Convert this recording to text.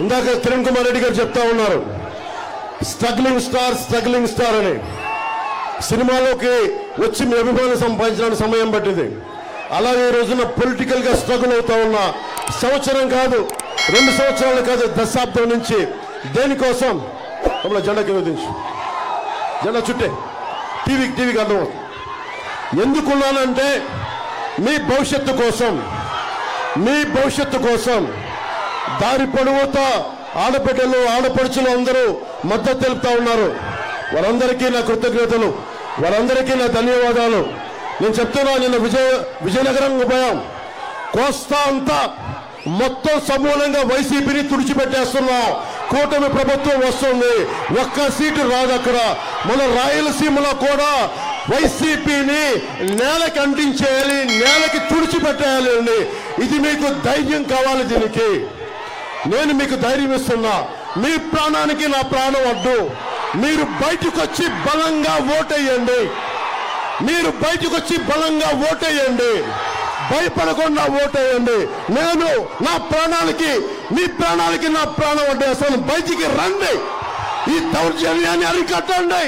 ఇందాక కిరణ్ కుమార్ రెడ్డి గారు చెప్తా ఉన్నారు, స్ట్రగ్లింగ్ స్టార్ అని. సినిమాలోకి వచ్చి మీ అభిమానం సంపాదించడానికి సమయం పట్టింది. అలాగే ఈ రోజున పొలిటికల్ గా స్ట్రగుల్ అవుతా ఉన్న సంవత్సరం కాదు, 2 సంవత్సరాలు కాదు, దశాబ్దం నుంచి దేనికోసం జెండాకి విధించు, జెండా చుట్టే టీవీకి అర్థం. ఎందుకున్నానంటే మీ భవిష్యత్తు కోసం దారి పొడవుతా ఆడబిడ్డలు ఆడపడుచులు అందరూ మద్దతు తెలుపుతా ఉన్నారు. వారందరికీ నా కృతజ్ఞతలు, వారందరికీ నా ధన్యవాదాలు. నేను చెప్తున్నా, నిన్న విజయనగరం ఉభయం కోస్తా అంతా మొత్తం సమూలంగా వైసీపీని తుడిచిపెట్టేస్తున్నాం. కూటమి ప్రభుత్వం వస్తుంది, ఒక్క సీటు రాదు అక్కడ. మన రాయలసీమలో కూడా వైసీపీని నేలకి అంటించేయాలి, నేలకి తుడిచిపెట్టేయాలి అండి. ఇది మీకు ధైర్యం కావాలి. దీనికి నేను మీకు ధైర్యం ఇస్తున్నా. మీ ప్రాణానికి నా ప్రాణం అడ్డు. మీరు బయటకు వచ్చి బలంగా ఓటేయండి, భయపడకుండా ఓటేయండి. నేను నా ప్రాణాలకి మీ ప్రాణాలకి నా ప్రాణం అడ్డేస్తాను. బయటికి రండి, ఈ దౌర్జన్యాన్ని అరికట్టండి.